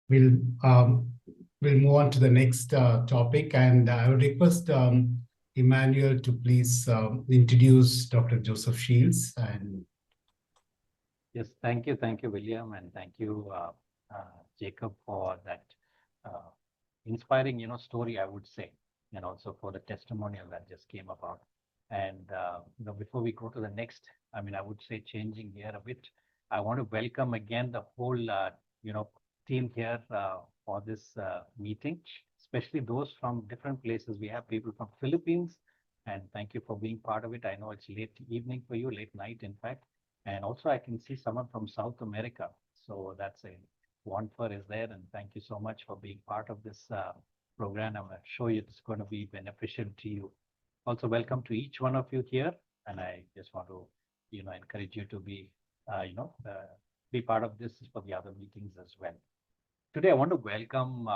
we'll um, we'll move on to the next topic, and I would request Emmanuel to please introduce Dr. Joseph Shields. And Yes, thank you, William, and thank you, Jacob, for that uh, inspiring, story, I would say, and also for the testimonial that just came about. And before we go to the next, I would say changing gear a bit, I want to welcome again the whole, team here for this meeting, especially those from different places. We have people from Philippines, and thank you for being part of it. I know it's late evening for you, late night, in fact. And also, I can see someone from South America. So that's a Wanfer is there. And thank you so much for being part of this program. I'm sure it's going to be beneficial to you. Also, welcome to each one of you here. And I just want to, encourage you to be part of this for the other meetings as well. Today, I want to welcome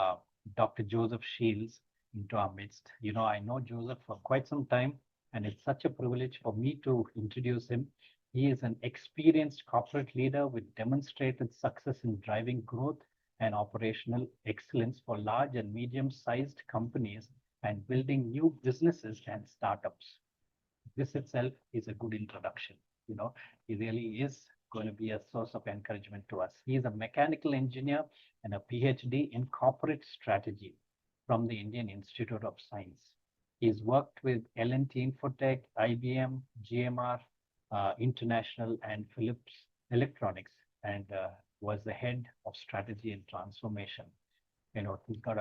Dr. Joseph Shields into our midst. I know Joseph for quite some time, and it's such a privilege for me to introduce him. He is an experienced corporate leader with demonstrated success in driving growth and operational excellence for large and medium-sized companies and building new businesses and startups. This itself is a good introduction. He really is going to be a source of encouragement to us. He is a mechanical engineer and a PhD in corporate strategy from the Indian Institute of Science. He's worked with L&T Infotech, IBM, GMR, International, and Philips Electronics, and was the head of strategy and transformation. He's got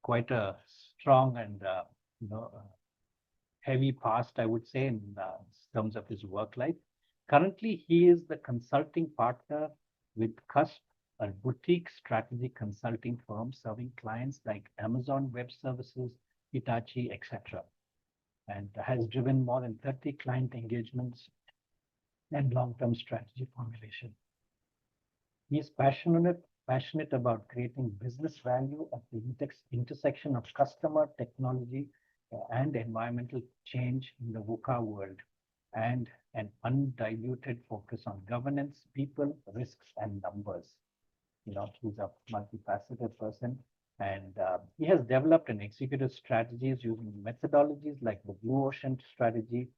quite a strong and heavy past, I would say, in terms of his work life. Currently, he is the consulting partner with CUSP, a boutique strategy consulting firm serving clients like Amazon Web Services, Hitachi, etc., and has driven more than 30 client engagements and long-term strategy formulation. He is passionate about creating business value at the intersection of customer, technology, and environmental change in the VUCA world, and an undiluted focus on governance, people, risks, and numbers. He's a multifaceted person, and he has developed and executed strategies using methodologies like the Blue Ocean strategy,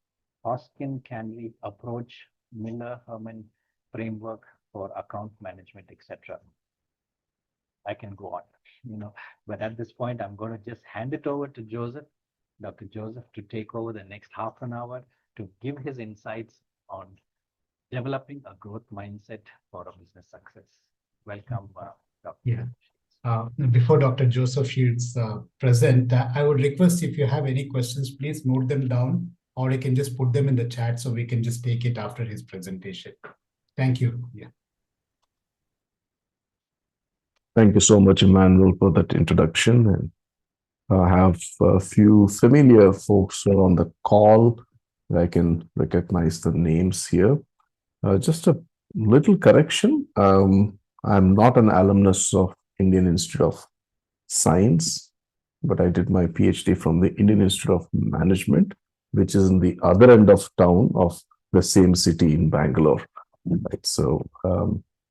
Hoskin Canley approach, Miller-Herman framework for account management, etc. I can go on, but at this point, I'm going to just hand it over to Joseph, Dr. Joseph, to take over the next half an hour to give his insights on developing a growth mindset for a business success. Welcome, Dr. yeah, before Dr. Joseph Shields present, I would request if you have any questions, please note them down, or you can just put them in the chat so we can just take it after his presentation. Thank you. Yeah. Thank you so much, Emmanuel, for that introduction. And I have a few familiar folks who are on the call. I can recognize the names here. Just a little correction. I'm not an alumnus of Indian Institute of Science, but I did my PhD from the Indian Institute of Management, which is in the other end of town of the same city in Bangalore. Right, so a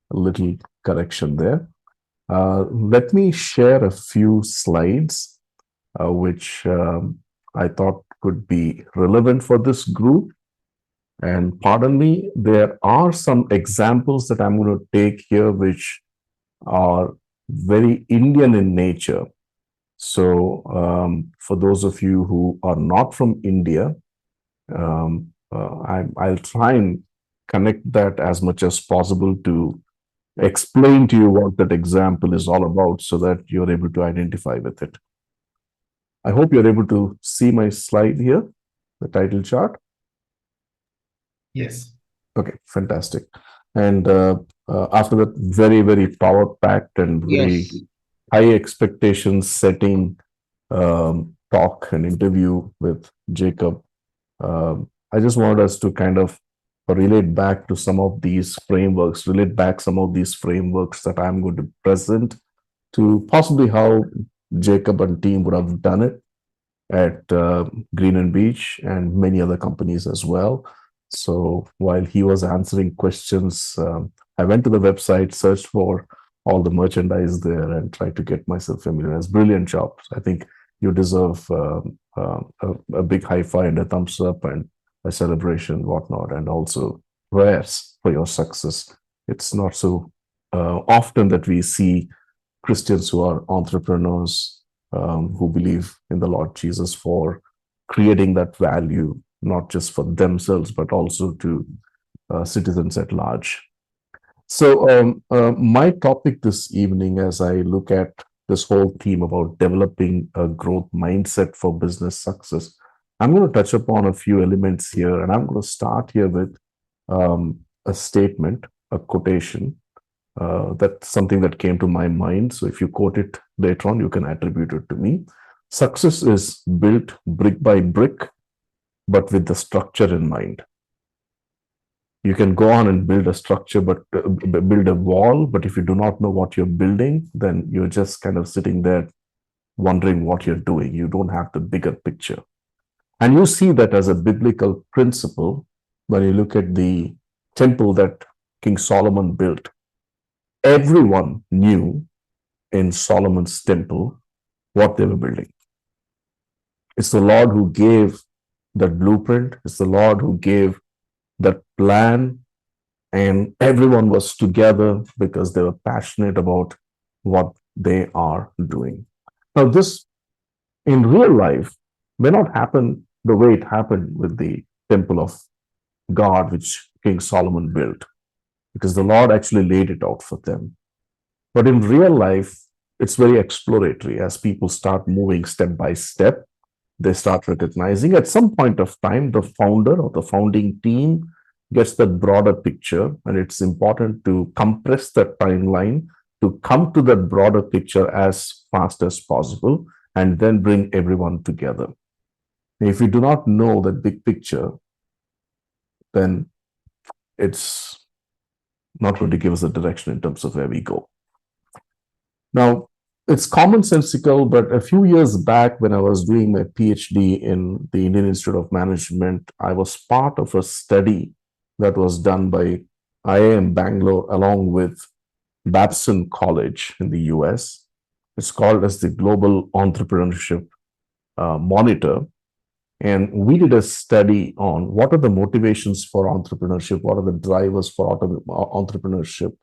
little correction there. Let me share a few slides which I thought could be relevant for this group. And pardon me, there are some examples that I'm going to take here which are very Indian in nature. So for those of you who are not from India, I'll try and connect that as much as possible to explain to you what that example is all about so that you're able to identify with it. I hope you're able to see my slide here, the title chart. Yes. Okay, fantastic. And after that very, very power-packed and very high expectations setting talk and interview with Jacob, I just wanted us to kind of relate back some of these frameworks that I'm going to present to possibly how Jacob and team would have done it at Green and Beach and many other companies as well. So while he was answering questions, I went to the website, searched for all the merchandise there and try to get myself familiar. It's brilliant job. I think you deserve a big high five and a thumbs up and a celebration, whatnot, and also prayers for your success. It's not so often that we see Christians who are entrepreneurs who believe in the Lord Jesus for creating that value, not just for themselves, but also to citizens at large. So my topic this evening, as I look at this whole theme about developing a growth mindset for business success, I'm going to touch upon a few elements here, and I'm going to start here with a statement, a quotation. That's something that came to my mind. So if you quote it later on, you can attribute it to me. Success is built brick by brick, but with the structure in mind. You can go on and build a structure, but build a wall. But if you do not know what you're building, then you're just kind of sitting there wondering what you're doing. You don't have the bigger picture. And you see that as a biblical principle when you look at the temple that King Solomon built. Everyone knew in Solomon's temple what they were building. It's the Lord who gave that blueprint. It's the Lord who gave that plan, and everyone was together because they were passionate about what they are doing. Now, this in real life may not happen the way it happened with the temple of God, which King Solomon built, because the Lord actually laid it out for them. But in real life, it's very exploratory. As people start moving step by step, they start recognizing at some point of time, the founder or the founding team gets that broader picture, and it's important to compress that timeline to come to that broader picture as fast as possible and then bring everyone together. If we do not know that big picture, then it's not going to give us a direction in terms of where we go. Now, it's commonsensical, but a few years back when I was doing my PhD in the Indian Institute of Management, I was part of a study that was done by IIM Bangalore along with Babson College in the US. It's called as the Global Entrepreneurship Monitor. And we did a study on what are the motivations for entrepreneurship, what are the drivers for entrepreneurship.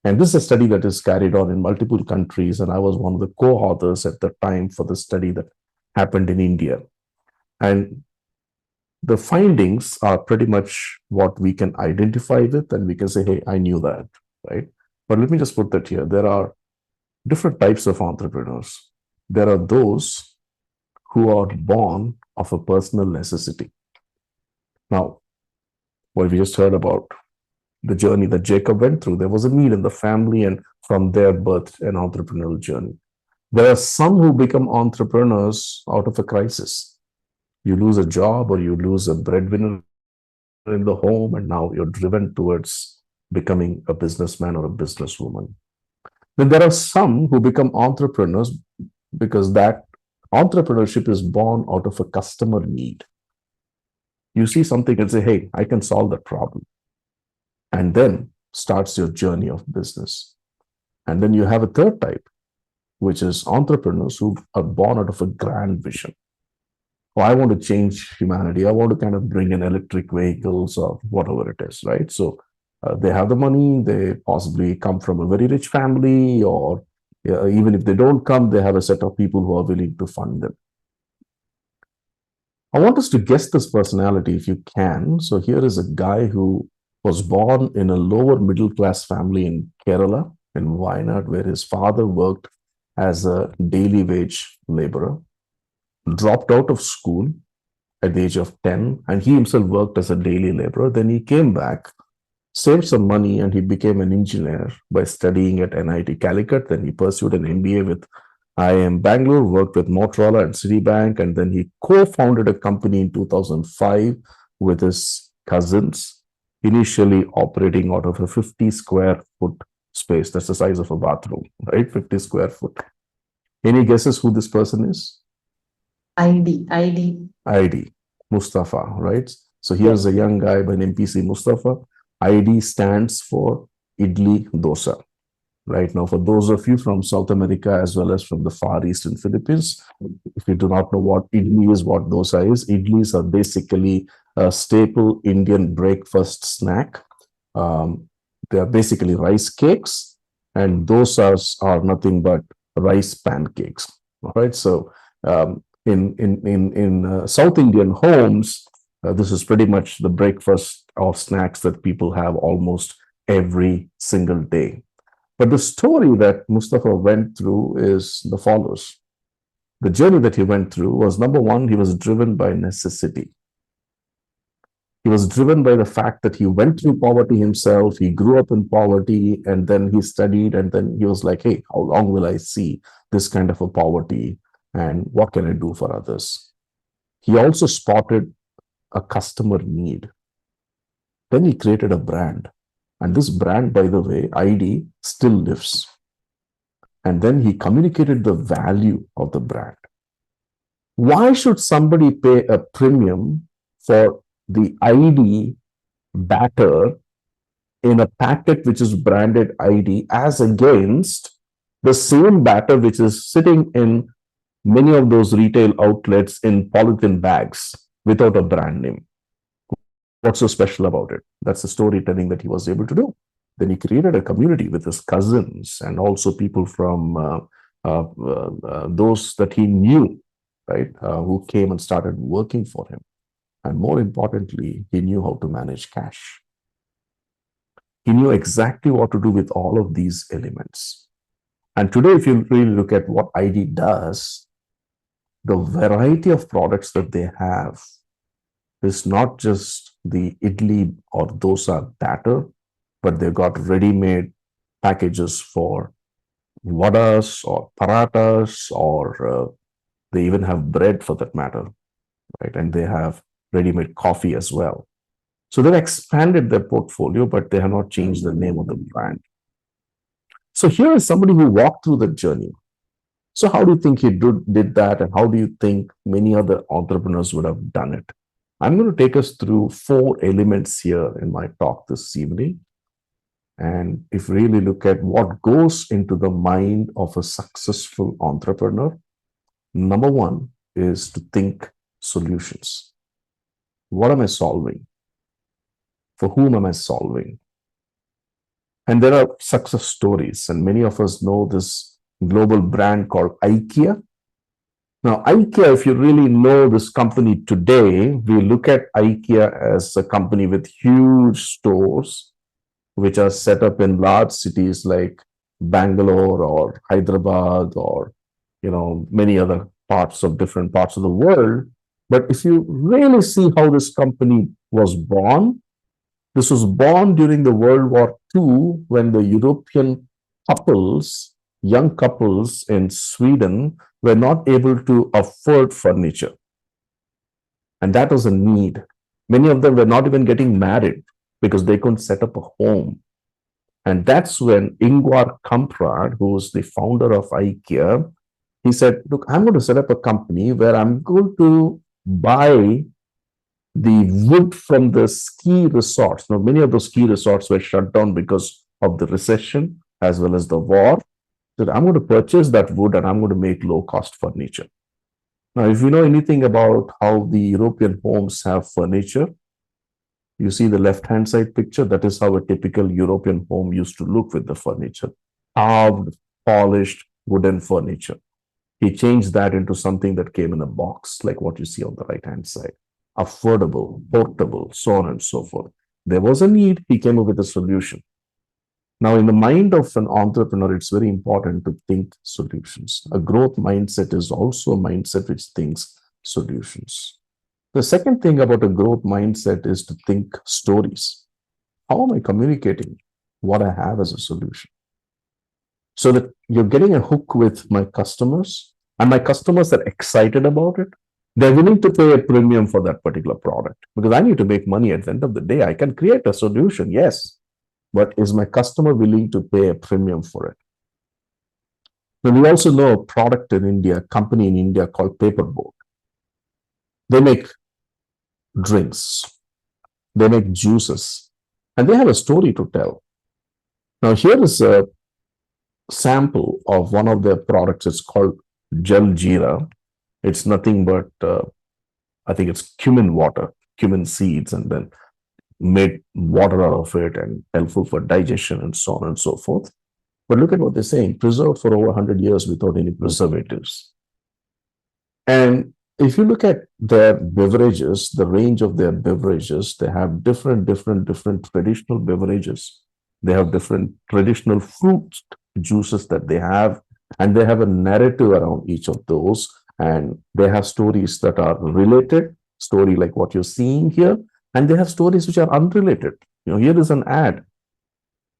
And this is a study that is carried on in multiple countries. And I was one of the co-authors at the time for the study that happened in India. And the findings are pretty much what we can identify with, and we can say, hey, I knew that, right? But let me just put that here. There are different types of entrepreneurs. There are those who are born of a personal necessity. Now, what we just heard about the journey that Jacob went through, there was a need in the family, and from their birth, an entrepreneurial journey. There are some who become entrepreneurs out of a crisis. You lose a job or you lose a breadwinner in the home, and now you're driven towards becoming a businessman or a businesswoman. Then there are some who become entrepreneurs because that entrepreneurship is born out of a customer need. You see something and say, hey, I can solve that problem. And then starts your journey of business. And then you have a third type, which is entrepreneurs who are born out of a grand vision. Oh, I want to change humanity. I want to kind of bring in electric vehicles or whatever it is, right? So they have the money. They possibly come from a very rich family, or even if they don't come, they have a set of people who are willing to fund them. I want us to guess this personality if you can. So here is a guy who was born in a lower middle class family in Kerala, in Wayanad, where his father worked as a daily wage laborer, dropped out of school at the age of 10, and he himself worked as a daily laborer. Then he came back, saved some money, and he became an engineer by studying at NIT Calicut. Then he pursued an MBA with IIM Bangalore, worked with Motorola and Citibank, and then he co-founded a company in 2005 with his cousins, initially operating out of a 50 square foot space. That's the size of a bathroom, right? 50 square foot. Any guesses who this person is? ID, Mustafa, right? So here's a young guy by name PC Mustafa. ID stands for Idli Dosa. right? Now, for those of you from South America as well as from the Far East and Philippines, if you do not know what idli is, what dosa is, idlis are basically a staple Indian breakfast snack. They are basically rice cakes, and dosas are nothing but rice pancakes. All right, so in South Indian homes, this is pretty much the breakfast or snacks that people have almost every single day. But the story that Mustafa went through is the follows. The journey that he went through was, number one, he was driven by necessity. He was driven by the fact that he went through poverty himself. He grew up in poverty, and then he studied, and then he was like, hey, how long will I see this kind of a poverty, and what can I do for others? He also spotted a customer need. Then he created a brand. And this brand, by the way, ID, still lives. And then he communicated the value of the brand. Why should somebody pay a premium for the ID batter in a packet which is branded ID as against the same batter which is sitting in many of those retail outlets in polythene bags without a brand name? What's so special about it? That's the storytelling that he was able to do. Then he created a community with his cousins and also people from those that he knew, right, who came and started working for him. And more importantly, he knew how to manage cash. He knew exactly what to do with all of these elements. And today, if you really look at what ID does, the variety of products that they have is not just the idli or dosa batter, but they've got ready-made packages for vadas or paratas, or they even have bread for that matter, right? And they have ready-made coffee as well. So they've expanded their portfolio, but they have not changed the name of the brand. So here is somebody who walked through the journey. So how do you think he did that, and how do you think many other entrepreneurs would have done it? I'm going to take us through 4 elements here in my talk this evening. And if we really look at what goes into the mind of a successful entrepreneur, number 1 is to think solutions. What am I solving? For whom am I solving? And there are success stories, and many of us know this global brand called IKEA. Now, IKEA, if you really know this company today, we look at IKEA as a company with huge stores, which are set up in large cities like Bangalore or Hyderabad or, many other different parts of the world. But if you really see how this company was born, this was born during the World War II, when the European young couples in Sweden were not able to afford furniture. And that was a need. Many of them were not even getting married because they couldn't set up a home. And that's when Ingvar Kamprad, who was the founder of IKEA, he said, look, I'm going to set up a company where I'm going to buy the wood from the ski resorts. Now, many of those ski resorts were shut down because of the recession as well as the war. So I'm going to purchase that wood and I'm going to make low-cost furniture. Now, if you know anything about how the European homes have furniture, you see the left-hand side picture. That is how a typical European home used to look with the furniture. Carved, polished, wooden furniture. He changed that into something that came in a box, like what you see on the right-hand side. Affordable, portable, so on and so forth. There was a need. He came up with a solution. Now, in the mind of an entrepreneur, it's very important to think solutions. A growth mindset is also a mindset which thinks solutions. The second thing about a growth mindset is to think stories. How am I communicating what I have as a solution? So that you're getting a hook with my customers, and my customers are excited about it. They're willing to pay a premium for that particular product because I need to make money at the end of the day. I can create a solution, yes, but is my customer willing to pay a premium for it? Now, we also know a product in India, a company in India called Paperboard. They make drinks, they make juices, and they have a story to tell. Now, here is a sample of one of their products. It's called Jal Jeera. It's nothing but, I think it's cumin water, cumin seeds, and then made water out of it and helpful for digestion and so on and so forth. But look at what they're saying, preserved for over 100 years without any preservatives. And if you look at their beverages, the range of their beverages, they have different traditional beverages. They have different traditional fruit juices that they have, and they have a narrative around each of those. And they have stories that are related, story like what you're seeing here, and they have stories which are unrelated. Here is an ad.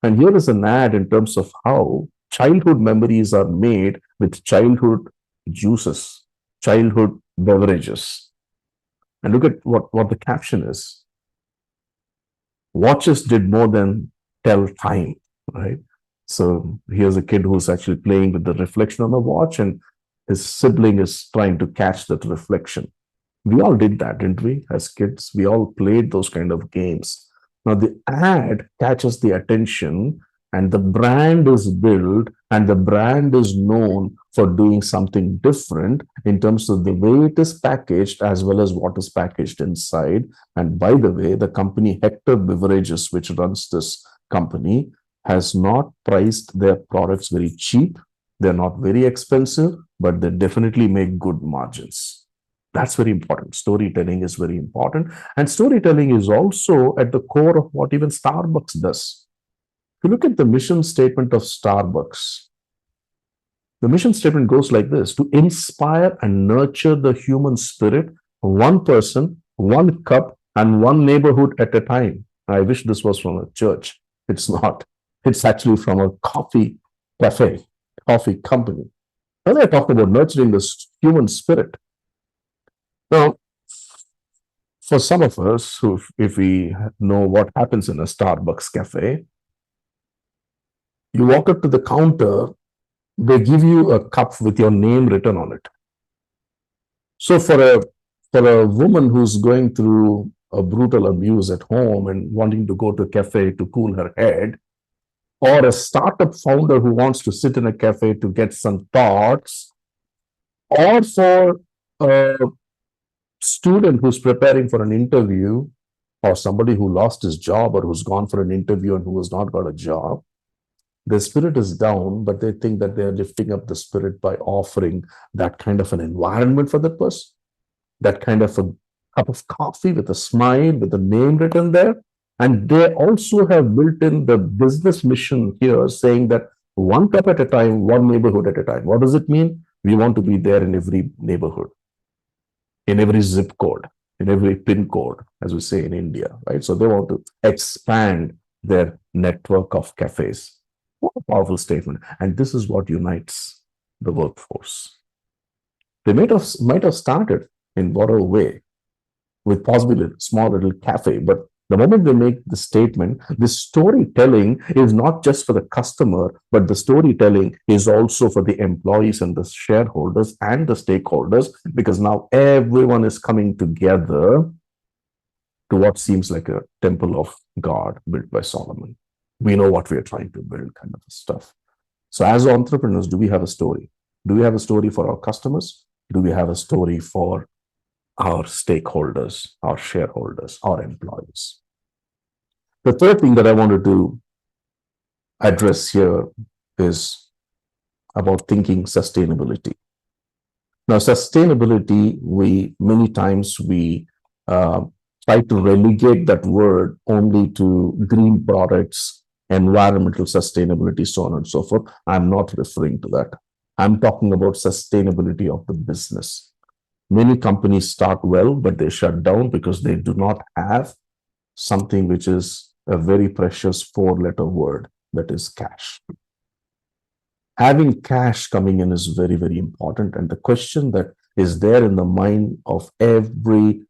And here is an ad in terms of how childhood memories are made with childhood juices, childhood beverages. And look at what the caption is. Watches did more than tell time, right? So here's a kid who's actually playing with the reflection on the watch, and his sibling is trying to catch that reflection. We all did that, didn't we? As kids, we all played those kind of games. Now the ad catches the attention, and the brand is built, and the brand is known for doing something different in terms of the way it is packaged as well as what is packaged inside. And by the way, the company Hector Beverages, which runs this company, has not priced their products very cheap. They're not very expensive, but they definitely make good margins. That's very important. Storytelling is very important. And storytelling is also at the core of what even Starbucks does. If you look at the mission statement of Starbucks, the mission statement goes like this: to inspire and nurture the human spirit, one person, one cup, and one neighborhood at a time. I wish this was from a church. It's not. It's actually from a coffee cafe, coffee company. Now they're talking about nurturing the human spirit. Now, for some of us, who, if we know what happens in a Starbucks cafe, you walk up to the counter, they give you a cup with your name written on it. So for a woman who's going through a brutal abuse at home and wanting to go to a cafe to cool her head, or a startup founder who wants to sit in a cafe to get some thoughts, or for a student who's preparing for an interview, or somebody who lost his job or who's gone for an interview and who has not got a job, their spirit is down, but they think that they're lifting up the spirit by offering that kind of an environment for that person, that kind of a cup of coffee with a smile, with a name written there. And they also have built in the business mission here, saying that one cup at a time, one neighborhood at a time. What does it mean? We want to be there in every neighborhood, in every zip code, in every pin code, as we say in India, right? So they want to expand their network of cafes. What a powerful statement. And this is what unites the workforce. They might have started in whatever way with possibly a small little cafe, but the moment they make the statement, the storytelling is not just for the customer, but the storytelling is also for the employees and the shareholders and the stakeholders, because now everyone is coming together to what seems like a temple of God built by Solomon. We know what we are trying to build, kind of stuff. So as entrepreneurs, do we have a story? Do we have a story for our customers? Do we have a story for our stakeholders, our shareholders, our employees? The third thing that I wanted to address here is about thinking sustainability. Now, sustainability, many times we try to relegate that word only to green products, environmental sustainability, so on and so forth. I'm not referring to that. I'm talking about sustainability of the business. Many companies start well, but they shut down because they do not have something which is a very precious four-letter word, that is cash. Having cash coming in is very, very important. And the question that is there in the mind of every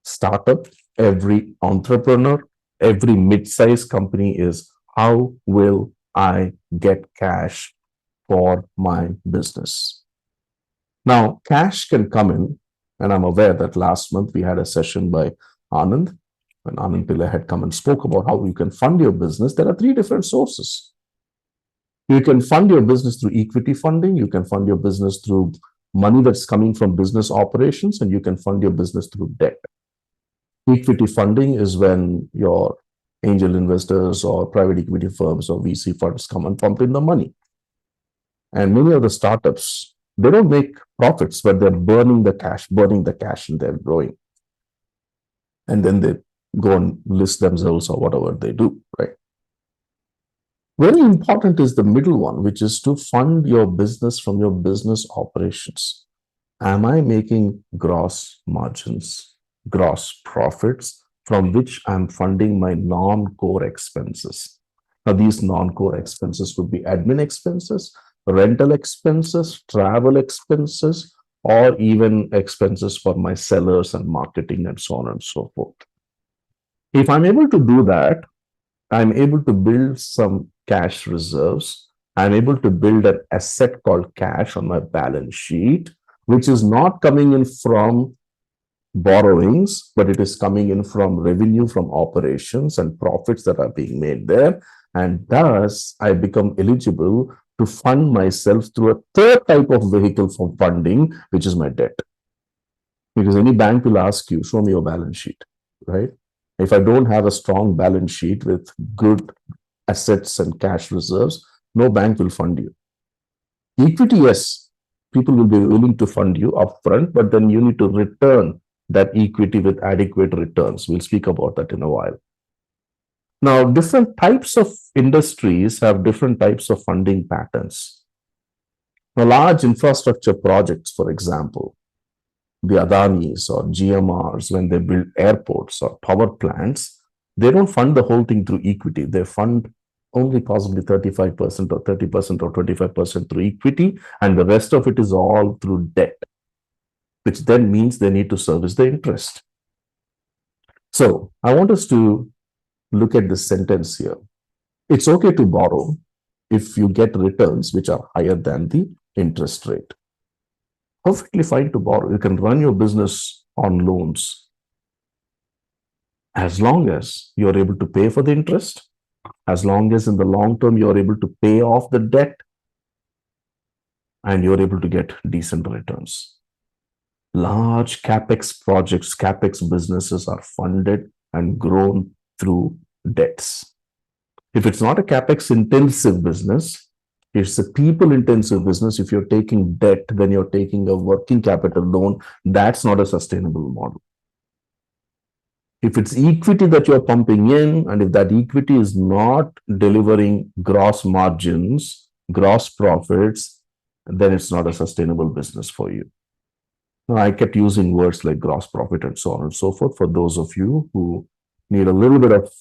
startup, every entrepreneur, every mid-sized company is, how will I get cash for my business? Now, cash can come in, and I'm aware that last month we had a session by Anand, when Anand Pillai had come and spoke about how you can fund your business. There are three different sources. You can fund your business through equity funding. You can fund your business through money that's coming from business operations, and you can fund your business through debt. Equity funding is when your angel investors or private equity firms or VC funds come and pump in the money. And many of the startups, they don't make profits, but they're burning the cash, and they're growing. And then they go and list themselves or whatever they do, right? Very important is the middle one, which is to fund your business from your business operations. Am I making gross margins, gross profits from which I'm funding my non-core expenses? Now, these non-core expenses could be admin expenses, rental expenses, travel expenses, or even expenses for my sellers and marketing and so on and so forth. If I'm able to do that, I'm able to build some cash reserves. I'm able to build an asset called cash on my balance sheet, which is not coming in from borrowings, but it is coming in from revenue from operations and profits that are being made there. And thus, I become eligible to fund myself through a third type of vehicle for funding, which is my debt. Because any bank will ask you, show me your balance sheet, right? If I don't have a strong balance sheet with good assets and cash reserves, no bank will fund you. Equity, yes, people will be willing to fund you upfront, but then you need to return that equity with adequate returns. We'll speak about that in a while. Now, different types of industries have different types of funding patterns. Now, large infrastructure projects, for example, the Adanis or GMRs, when they build airports or power plants, they don't fund the whole thing through equity. They fund only possibly 35% or 30% or 25% through equity, and the rest of it is all through debt, which then means they need to service the interest. So I want us to look at this sentence here. It's okay to borrow if you get returns which are higher than the interest rate. Perfectly fine to borrow. You can run your business on loans as long as you're able to pay for the interest, as long as in the long term you're able to pay off the debt, and you're able to get decent returns. Large capex projects, capex businesses are funded and grown through debts. If it's not a capex intensive business, it's a people intensive business. If you're taking debt, then you're taking a working capital loan. That's not a sustainable model. If it's equity that you're pumping in, and if that equity is not delivering gross margins, gross profits, then it's not a sustainable business for you. Now, I kept using words like gross profit and so on and so forth for those of you who need a little bit of,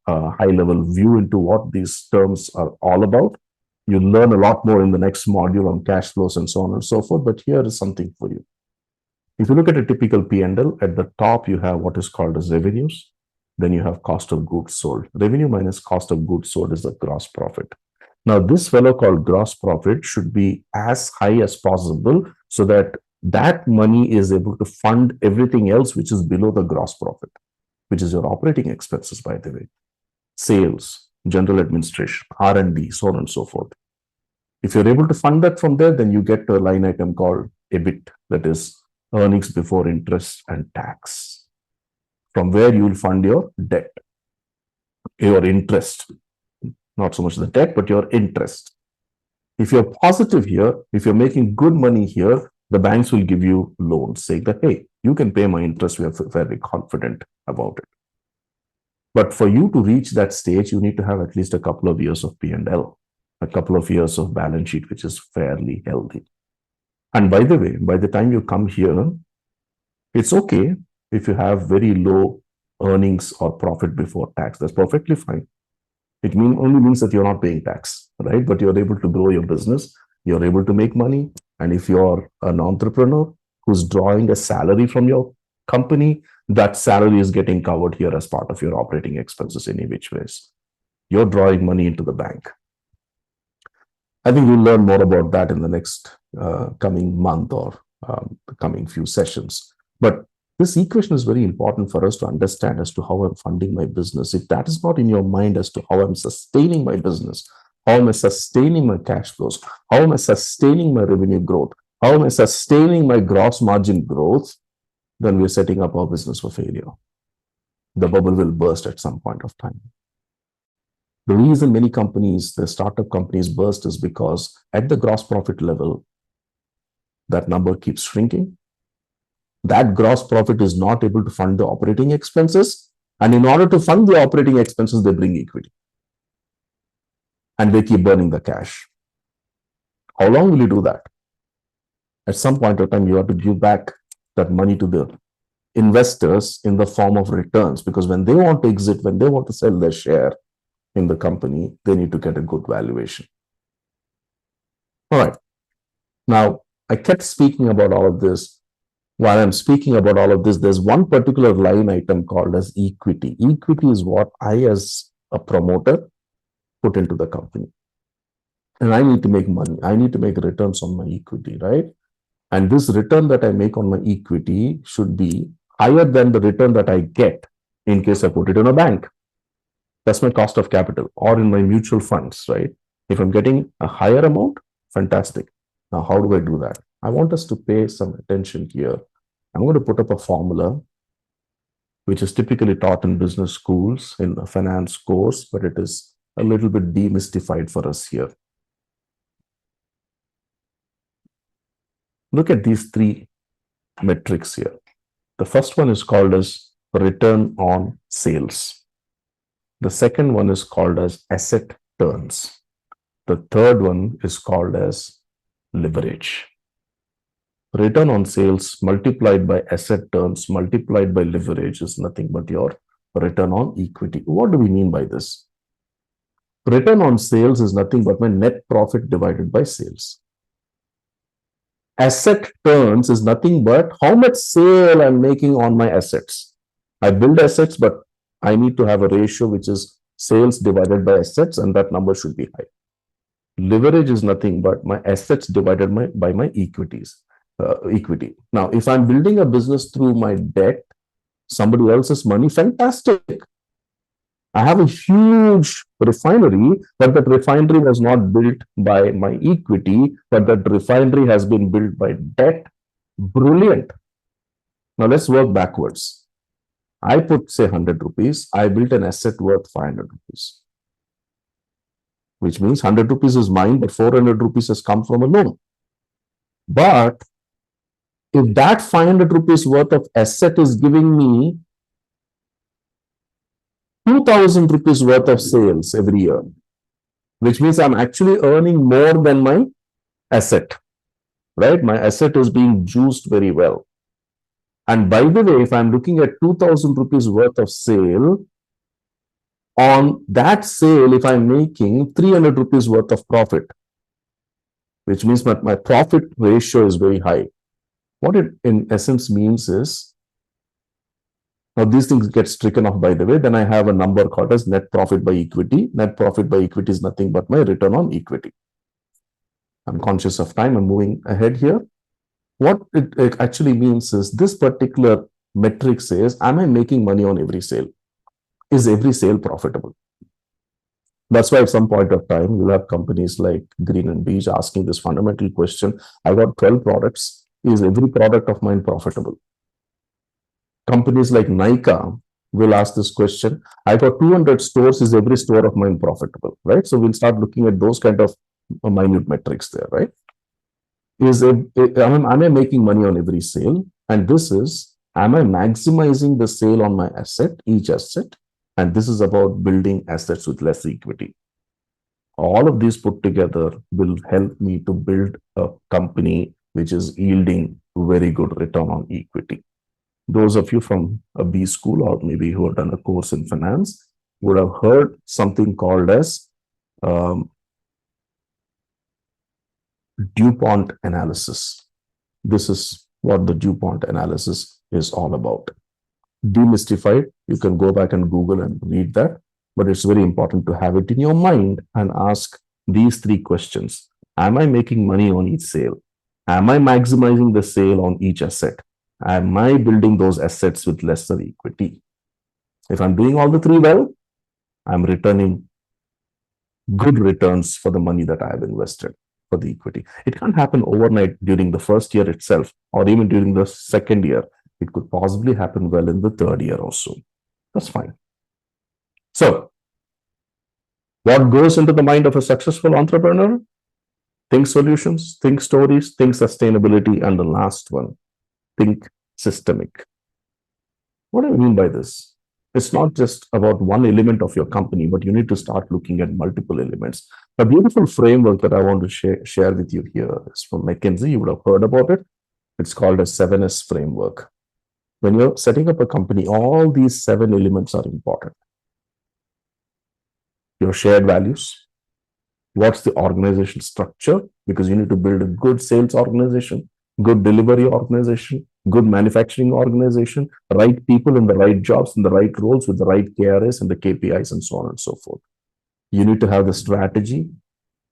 high-level view into what these terms are all about. You'll learn a lot more in the next module on cash flows and so on and so forth, but here is something for you. If you look at a typical P&L, at the top, you have what is called as revenues. Then you have cost of goods sold. Revenue minus cost of goods sold is the gross profit. Now, this fellow called gross profit should be as high as possible so that that money is able to fund everything else which is below the gross profit, which is your operating expenses, by the way, sales, general administration, R&D, so on and so forth. If you're able to fund that from there, then you get to a line item called EBIT, that is earnings before interest and tax, from where you will fund your debt, your interest, not so much the debt, but your interest. If you're positive here, if you're making good money here, the banks will give you loans saying that, hey, you can pay my interest. We are very confident about it. But for you to reach that stage, you need to have at least a couple of years of P&L, a couple of years of balance sheet, which is fairly healthy. And by the way, by the time you come here, it's okay if you have very low earnings or profit before tax. That's perfectly fine. It only means that you're not paying tax, right? But you're able to grow your business. You're able to make money. And if you're an entrepreneur who's drawing a salary from your company, that salary is getting covered here as part of your operating expenses in which ways. You're drawing money into the bank. I think we'll learn more about that in the next coming month or the coming few sessions. But this equation is very important for us to understand as to how I'm funding my business. If that is not in your mind as to how I'm sustaining my business, How am I sustaining my cash flows? How am I sustaining my revenue growth? How am I sustaining my gross margin growth? Then we're setting up our business for failure. The bubble will burst at some point of time. The reason many companies, the startup companies burst is because at the gross profit level, that number keeps shrinking. That gross profit is not able to fund the operating expenses. And in order to fund the operating expenses, they bring equity. And they keep burning the cash. How long will you do that? At some point of time, you have to give back that money to the investors in the form of returns, because when they want to exit, when they want to sell their share in the company, they need to get a good valuation. All right. Now, I kept speaking about all of this. While I'm speaking about all of this, there's one particular line item called as equity. Equity is what I, as a promoter, put into the company. And I need to make money. I need to make returns on my equity, right? And this return that I make on my equity should be higher than the return that I get in case I put it in a bank. That's my cost of capital, or in my mutual funds, right? If I'm getting a higher amount, fantastic. Now, how do I do that? I want us to pay some attention here. I'm going to put up a formula, which is typically taught in business schools in a finance course, but it is a little bit demystified for us here. Look at these three metrics here. The first one is called as return on sales. The second one is called as asset turns. The third one is called as leverage. Return on sales multiplied by asset turns multiplied by leverage is nothing but your return on equity. What do we mean by this? Return on sales is nothing but my net profit divided by sales. Asset turns is nothing but how much sale I'm making on my assets. I build assets, but I need to have a ratio which is sales divided by assets, and that number should be high. Leverage is nothing but my assets divided by my equity. Now, if I'm building a business through my debt, somebody else's money, fantastic. I have a huge refinery, but that refinery was not built by my equity, but that refinery has been built by debt. Brilliant. Now let's work backwards. I put, say, 100 rupees. I built an asset worth 500 rupees, which means 100 rupees is mine, but 400 rupees has come from a loan. But if that 500 rupees worth of asset is giving me 2,000 rupees worth of sales every year, which means I'm actually earning more than my asset, right? My asset is being juiced very well. And by the way, if I'm looking at 2,000 rupees worth of sale, on that sale, if I'm making 300 rupees worth of profit, which means my profit ratio is very high. What it in essence means is, now these things get stricken off by the way, then I have a number called as net profit by equity. Net profit by equity is nothing but my return on equity. I'm conscious of time, I'm moving ahead here. What it actually means is this particular metric says, am I making money on every sale? Is every sale profitable? That's why at some point of time, you'll have companies like Green and Beach asking this fundamental question. I got 12 products. Is every product of mine profitable? Companies like Nykaa will ask this question. I got 200 stores. Is every store of mine profitable? Right? So we'll start looking at those kind of minute metrics there, right? Am I making money on every sale? And this is, am I maximizing the sale on my asset, each asset? And this is about building assets with less equity. All of these put together will help me to build a company which is yielding very good return on equity. Those of you from a B school or maybe who have done a course in finance would have heard something called as DuPont analysis. This is what the DuPont analysis is all about. Demystified, you can go back and Google and read that, but it's very important to have it in your mind and ask these three questions. Am I making money on each sale? Am I maximizing the sale on each asset? Am I building those assets with lesser equity? If I'm doing all the three well, I'm returning good returns for the money that I have invested for the equity. It can't happen overnight during the first year itself, or even during the second year. It could possibly happen well in the third year or so. That's fine. So, what goes into the mind of a successful entrepreneur? Think solutions, think stories, think sustainability, and the last one, think systemic. What do I mean by this? It's not just about one element of your company, but you need to start looking at multiple elements. A beautiful framework that I want to share with you here is from McKinsey. You would have heard about it. It's called a 7S framework. When you're setting up a company, all these 7 elements are important. Your shared values. What's the organization structure? Because you need to build a good sales organization, good delivery organization, good manufacturing organization, right people in the right jobs, in the right roles with the right KRS and the KPIs and so on and so forth. You need to have the strategy.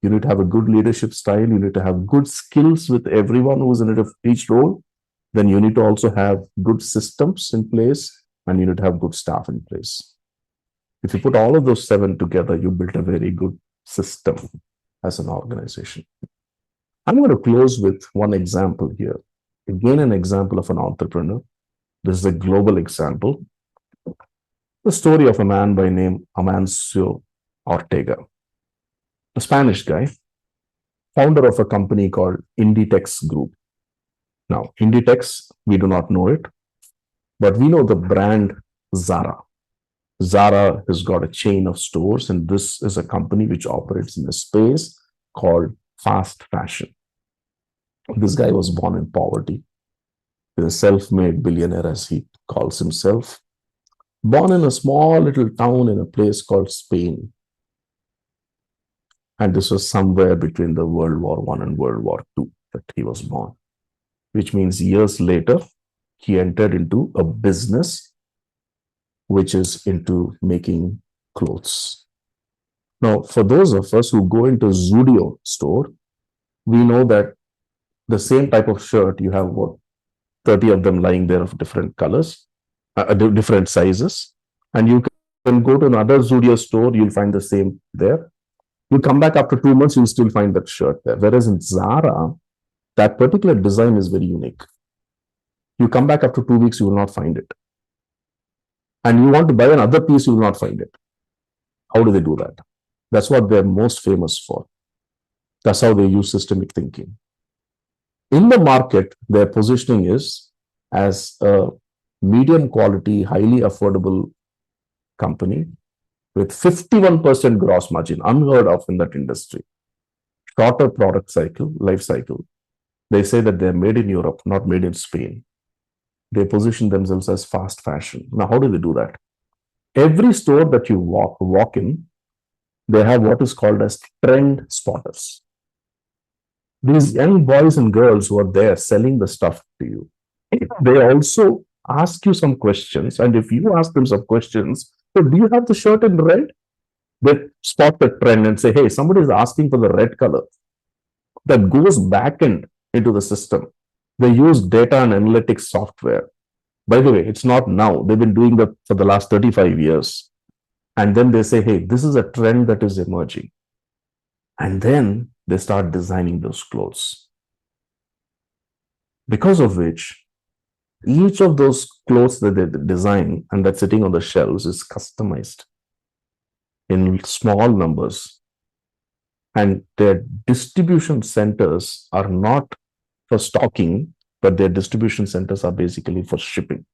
You need to have a good leadership style. You need to have good skills with everyone who's in each role. Then you need to also have good systems in place, and you need to have good staff in place. If you put all of those 7 together, you build a very good system as an organization. I'm going to close with one example here. Again, an example of an entrepreneur. This is a global example. The story of a man by name Amancio Ortega, a Spanish guy, founder of a company called Inditex Group. Now, Inditex, we do not know it, but we know the brand Zara. Zara has got a chain of stores, and this is a company which operates in a space called fast fashion. This guy was born in poverty. He's a self-made billionaire, as he calls himself. Born in a small little town in a place called Spain. And this was somewhere between the World War I and World War II that he was born, which means years later, he entered into a business which is into making clothes. Now, for those of us who go into Zudio store, we know that the same type of shirt, you have what, 30 of them lying there of different colors, different sizes, and you can go to another Zudio store, you'll find the same there. You come back after 2 months, you'll still find that shirt there. Whereas in Zara, that particular design is very unique. You come back after 2 weeks, you will not find it. And you want to buy another piece, you will not find it. How do they do that? That's what they're most famous for. That's how they use systemic thinking. In the market, their positioning is as a medium quality, highly affordable company with 51% gross margin, unheard of in that industry. Shorter product cycle, life cycle. They say that they're made in Europe, not made in Spain. They position themselves as fast fashion. Now, how do they do that? Every store that you walk in, they have what is called as trend spotters. These young boys and girls who are there selling the stuff to you, they also ask you some questions. And if you ask them some questions, so do you have the shirt in red? They spot the trend and say, hey, somebody is asking for the red color. That goes back into the system. They use data and analytics software. By the way, it's not now. They've been doing that for the last 35 years. And then they say, hey, this is a trend that is emerging. And then they start designing those clothes. Because of which, each of those clothes that they design and that's sitting on the shelves is customized in small numbers. And their distribution centers are not for stocking, but their distribution centers are basically for shipping.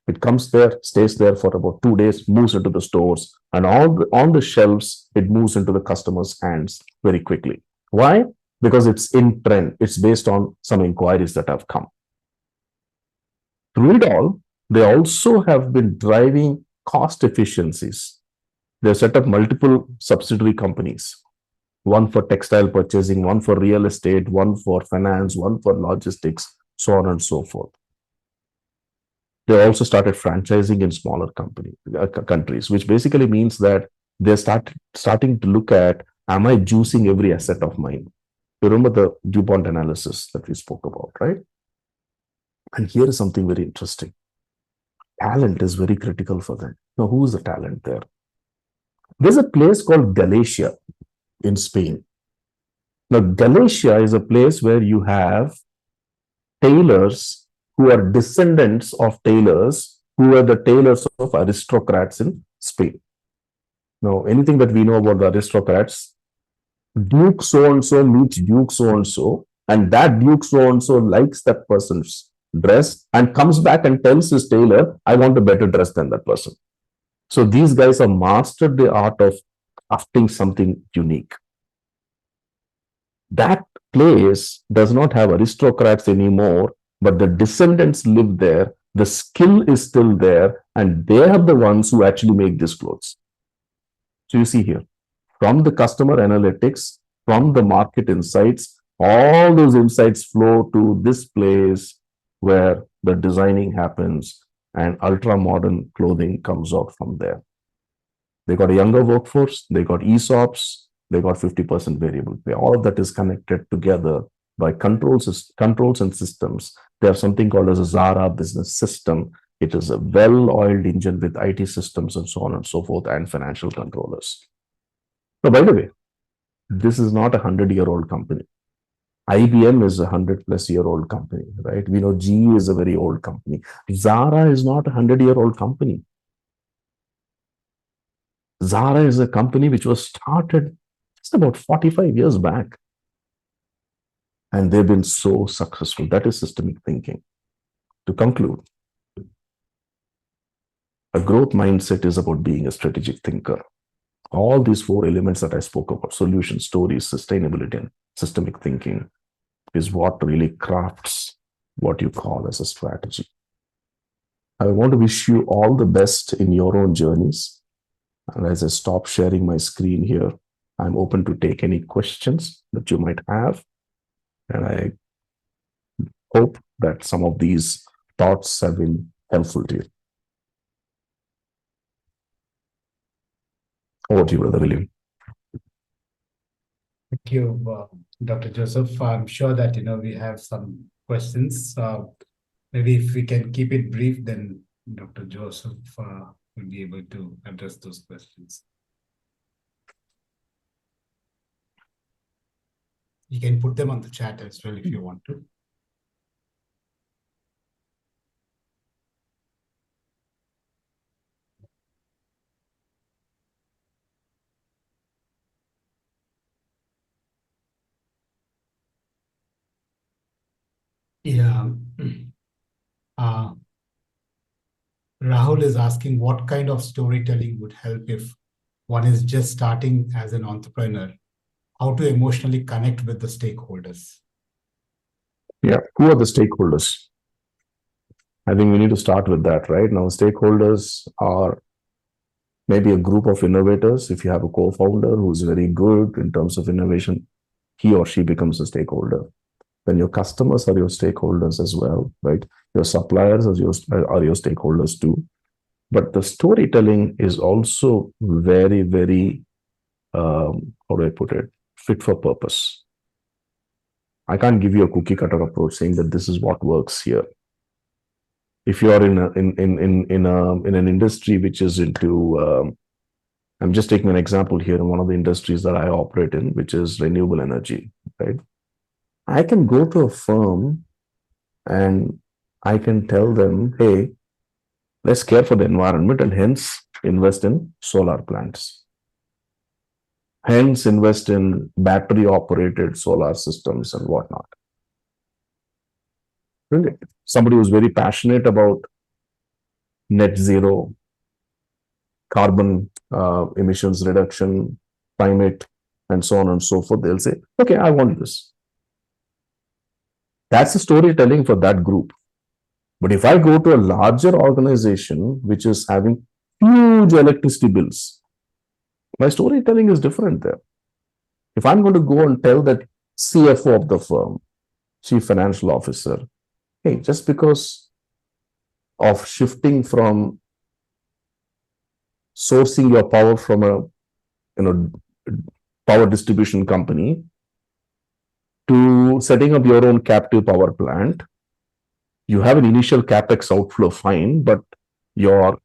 It comes there, stays there for about 2 days, moves into the stores, and on the shelves, it moves into the customer's hands very quickly. Why? Because it's in trend. It's based on some inquiries that have come. Through it all, they also have been driving cost efficiencies. They've set up multiple subsidiary companies. One for textile purchasing, one for real estate, one for finance, one for logistics, so on and so forth. They also started franchising in smaller countries, which basically means that they're starting to look at, am I juicing every asset of mine? You remember the DuPont analysis that we spoke about, right? And here is something very interesting. Talent is very critical for them. Now, who is the talent there? There's a place called Galicia in Spain. Now, Galicia is a place where you have tailors who are descendants of tailors who were the tailors of aristocrats in Spain. Now, anything that we know about the aristocrats, Duke so and so meets Duke so and that Duke so and so likes that person's dress and comes back and tells his tailor, I want a better dress than that person. So these guys have mastered the art of crafting something unique. That place does not have aristocrats anymore, but the descendants live there. The skill is still there, and they are the ones who actually make these clothes. So you see here, from the customer analytics, from the market insights, all those insights flow to this place where the designing happens and ultra modern clothing comes out from there. They got a younger workforce, they got ESOPs, they got 50% variable pay. All of that is connected together by controls and systems. They have something called as a Zara business system. It is a well-oiled engine with IT systems and so on and so forth and financial controllers. Now, by the way, this is not a 100-year-old company. IBM is a 100-plus-year-old company, right? We know GE is a very old company. Zara is not a 100-year-old company. Zara is a company which was started just about 45 years back. And they've been so successful. That is systemic thinking. To conclude, a growth mindset is about being a strategic thinker. All these four elements that I spoke about, solution, stories, sustainability, and systemic thinking, is what really crafts what you call as a strategy. I want to wish you all the best in your own journeys. And as I stop sharing my screen here, I'm open to take any questions that you might have. And I hope that some of these thoughts have been helpful to you. Over to you, Brother William. Thank you, Dr. Joseph. I'm sure that, we have some questions. Maybe if we can keep it brief, then Dr. Joseph will be able to address those questions. You can put them on the chat as well if you want to. Yeah. Rahul is asking what kind of storytelling would help if one is just starting as an entrepreneur, how to emotionally connect with the stakeholders. Yeah, who are the stakeholders? I think we need to start with that, right? Now, stakeholders are maybe a group of innovators. If you have a co-founder who's very good in terms of innovation, he or she becomes a stakeholder. Then your customers are your stakeholders as well, right? Your suppliers are your stakeholders too. But the storytelling is also very, very, how do I put it, fit for purpose. I can't give you a cookie cutter approach saying that this is what works here. If you are in an industry which is into, I'm just taking an example here in one of the industries that I operate in, which is renewable energy, right? I can go to a firm and I can tell them, hey, let's care for the environment and hence invest in solar plants. Hence invest in battery operated solar systems and whatnot. Really? Somebody who's very passionate about net zero, carbon emissions reduction, climate, and so on and so forth, they'll say, okay, I want this. That's the storytelling for that group. But if I go to a larger organization which is having huge electricity bills, my storytelling is different there. If I'm going to go and tell that CFO of the firm, Chief Financial Officer, hey, just because of shifting from sourcing your power from a power distribution company to setting up your own captive power plant, you have an initial capex outflow, fine, but your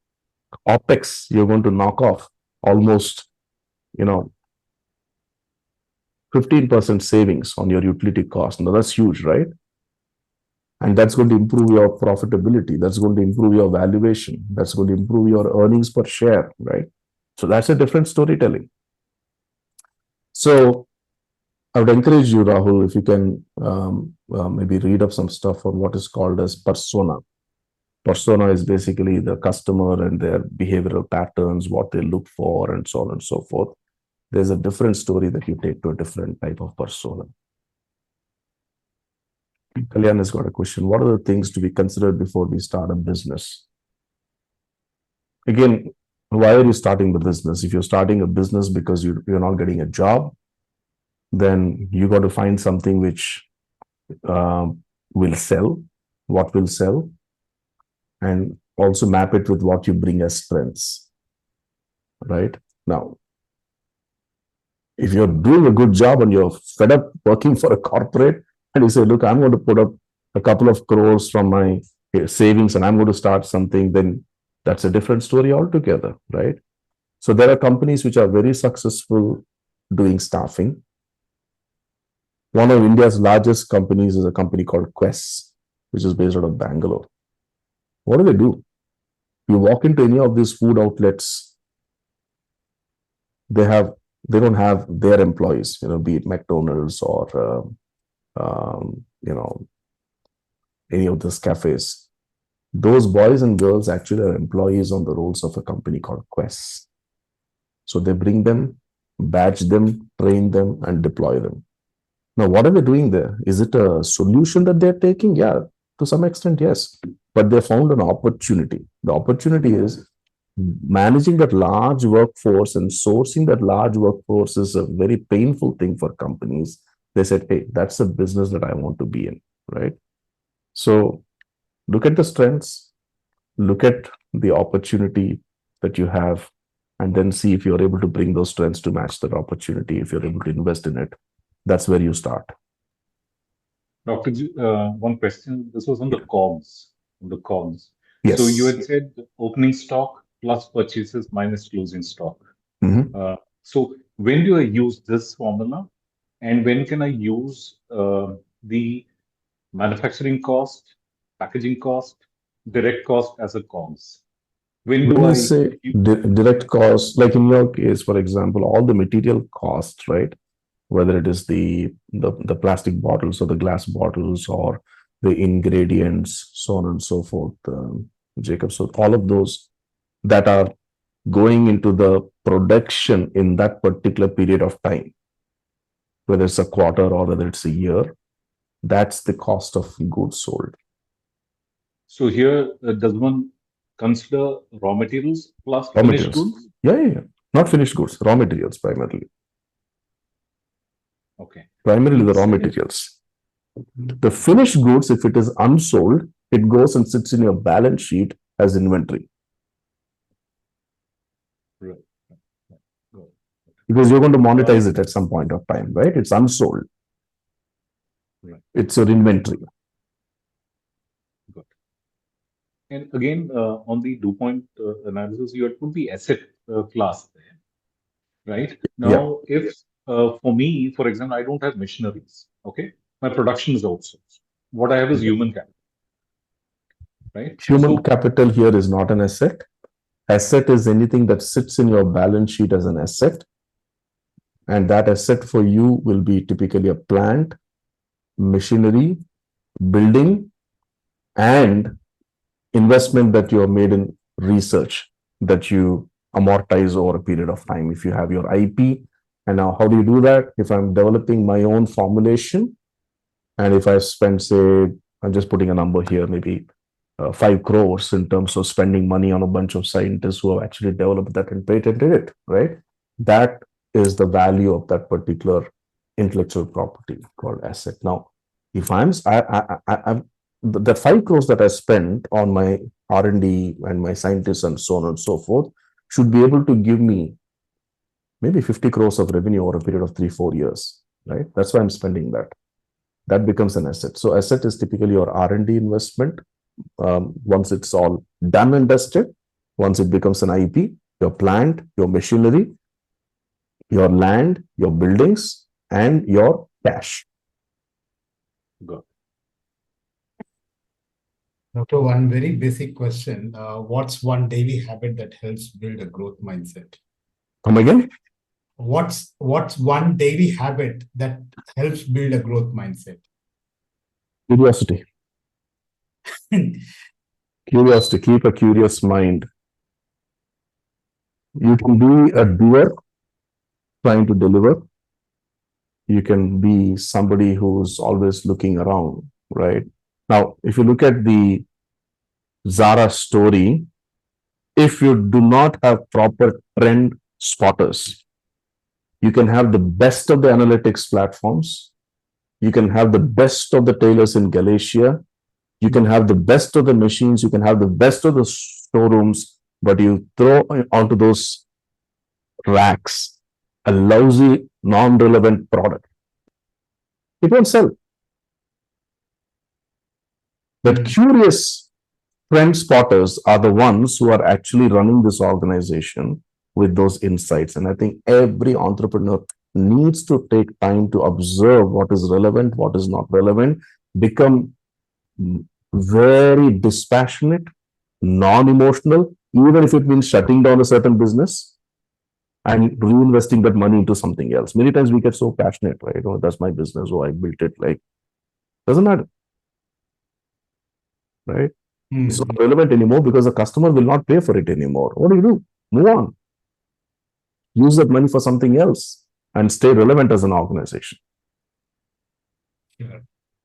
OPEX, you're going to knock off almost 15% savings on your utility cost. Now that's huge, right? And that's going to improve your profitability. That's going to improve your valuation. That's going to improve your earnings per share, right? So that's a different storytelling. So I would encourage you, Rahul, if you can maybe read up some stuff on what is called as persona. Persona is basically the customer and their behavioral patterns, what they look for, and so on and so forth. There's a different story that you take to a different type of persona. Kalyan has got a question. What are the things to be considered before we start a business? Again, why are you starting the business? If you're starting a business because you're not getting a job, then you got to find something which will sell, what will sell, and also map it with what you bring as strengths, right? Now, if you're doing a good job and you're fed up working for a corporate and you say, look, I'm going to put up a couple of crores from my savings and I'm going to start something, then that's a different story altogether, right? So there are companies which are very successful doing staffing. One of India's largest companies is a company called Quess, which is based out of Bangalore. What do? You walk into any of these food outlets, they don't have their employees, be it McDonald's or any of those cafes. Those boys and girls actually are employees on the rolls of a company called Quess. So they bring them, badge them, train them, and deploy them. Now, what are they doing there? Is it a solution that they're taking? Yeah, to some extent, yes. But they found an opportunity. The opportunity is managing that large workforce and sourcing that large workforce is a very painful thing for companies. They said, hey, that's a business that I want to be in, right? So look at the strengths, look at the opportunity that you have, and then see if you're able to bring those strengths to match that opportunity. If you're able to invest in it, that's where you start. Dr. One question. This was on the COGS. Yes. So you had said opening stock plus purchases minus closing stock. So when do I use this formula? And when can I use the manufacturing cost, packaging cost, direct cost as a COGS? When I say direct cost, like in your case, for example, all the material costs, right? Whether it is the plastic bottles or the glass bottles or the ingredients, so on and so forth, Jacob. So all of those that are going into the production in that particular period of time, whether it's a quarter or whether it's a year, that's the cost of goods sold. So here, does one consider raw materials plus finished goods? Yeah. Not finished goods, raw materials primarily. Okay. Primarily the raw materials. The finished goods, if it is unsold, it goes and sits in your balance sheet as inventory. Right. Because you're going to monetize it at some point of time, right? It's unsold. Right. It's your inventory. Good. And again, on the DuPont analysis, you had put the asset class there, right? Now, if for me, for example, I don't have machineries, okay? My production is outsourced. What I have is human capital, right? Human capital here is not an asset. Asset is anything that sits in your balance sheet as an asset. And that asset for you will be typically a plant, machinery, building, and investment that you have made in research that you amortize over a period of time. If you have your IP, and now how do you do that? If I'm developing my own formulation, and if I spend, say, I'm just putting a number here, maybe 5 crores in terms of spending money on a bunch of scientists who have actually developed that and patented it, right? That is the value of that particular intellectual property called asset. Now, if I'm that 5 crores that I spent on my R&D and my scientists and so on and so forth should be able to give me maybe 50 crores of revenue over a period of 3-4 years, right? That's why I'm spending that. That becomes an asset. So asset is typically your R&D investment. Once it's all done and dusted, once it becomes an IP, your plant, your machinery, your land, your buildings, and your cash. Good. Doctor, one very basic question. What's one daily habit that helps build a growth mindset? Come again? What's one daily habit that helps build a growth mindset? Curiosity. Curiosity. Keep a curious mind. You can be a doer trying to deliver. You can be somebody who's always looking around, right? Now, if you look at the Zara story, if you do not have proper trend spotters, you can have the best of the analytics platforms. You can have the best of the tailors in Galatia. You can have the best of the machines. You can have the best of the showrooms, but you throw onto those racks a lousy, non-relevant product. It won't sell. But curious trend spotters are the ones who are actually running this organization with those insights. And I think every entrepreneur needs to take time to observe what is relevant, what is not relevant, become very dispassionate, non-emotional, even if it means shutting down a certain business and reinvesting that money into something else. Many times we get so passionate, right? Oh, that's my business. Oh, I built it. Like, doesn't matter. Right? It's not relevant anymore because the customer will not pay for it anymore. What do? Move on. Use that money for something else and stay relevant as an organization. Sure.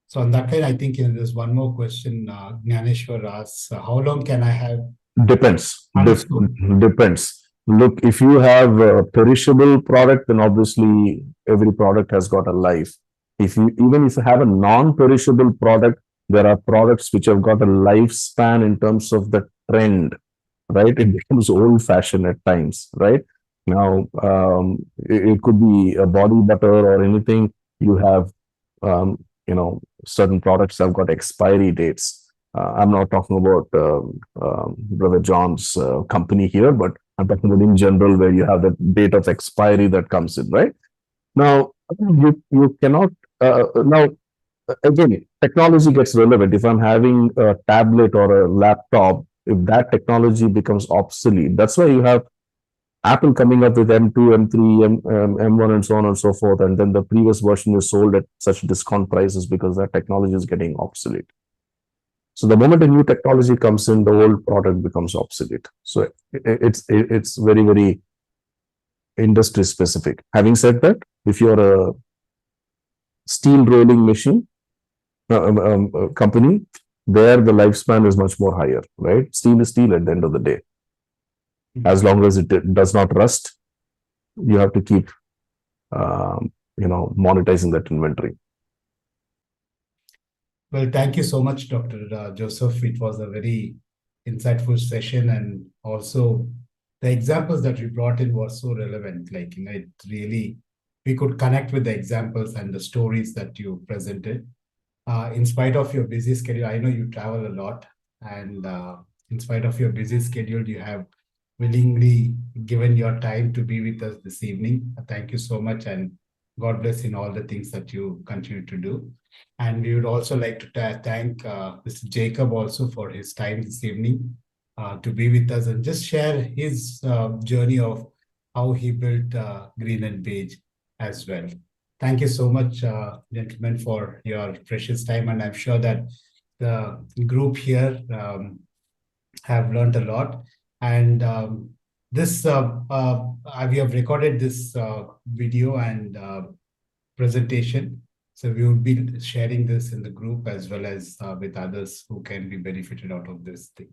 So on that line, I think there's one more question. Gnaneshwar asks, how long can I have? Depends. Understood. Depends. Look, if you have a perishable product, then obviously every product has got a life. Even if you have a non-perishable product, there are products which have got a lifespan in terms of the trend, right? It becomes old-fashioned at times, right? Now, it could be a body butter or anything. You have, certain products have got expiry dates. I'm not talking about Brother John's company here, but I'm talking about in general where you have the date of expiry that comes in, right? Now, you cannot, now, again, technology gets relevant. If I'm having a tablet or a laptop, if that technology becomes obsolete, that's why you have Apple coming up with M2, M3, M1, and so on and so forth. And then the previous version is sold at such discount prices because that technology is getting obsolete. So the moment a new technology comes in, the old product becomes obsolete. So it's very, very industry specific. Having said that, if you're a steel rolling machine company, there the lifespan is much more higher, right? Steel is steel at the end of the day. As long as it does not rust, you have to keep, monetizing that inventory. Well, thank you so much, Dr. Joseph. It was a very insightful session, and also the examples that you brought in were so relevant. Like, it really, we could connect with the examples and the stories that you presented. In spite of your busy schedule, I know you travel a lot, and in spite of your busy schedule, you have willingly given your time to be with us this evening. Thank you so much, and God bless in all the things that you continue to do. And we would also like to thank Mr. Jacob also for his time this evening to be with us and just share his journey of how he built Green and Beige as well. Thank you so much, gentlemen, for your precious time. And I'm sure that the group here have learned a lot. And we have recorded this video and presentation. So we will be sharing this in the group as well as with others who can be benefited out of this thing.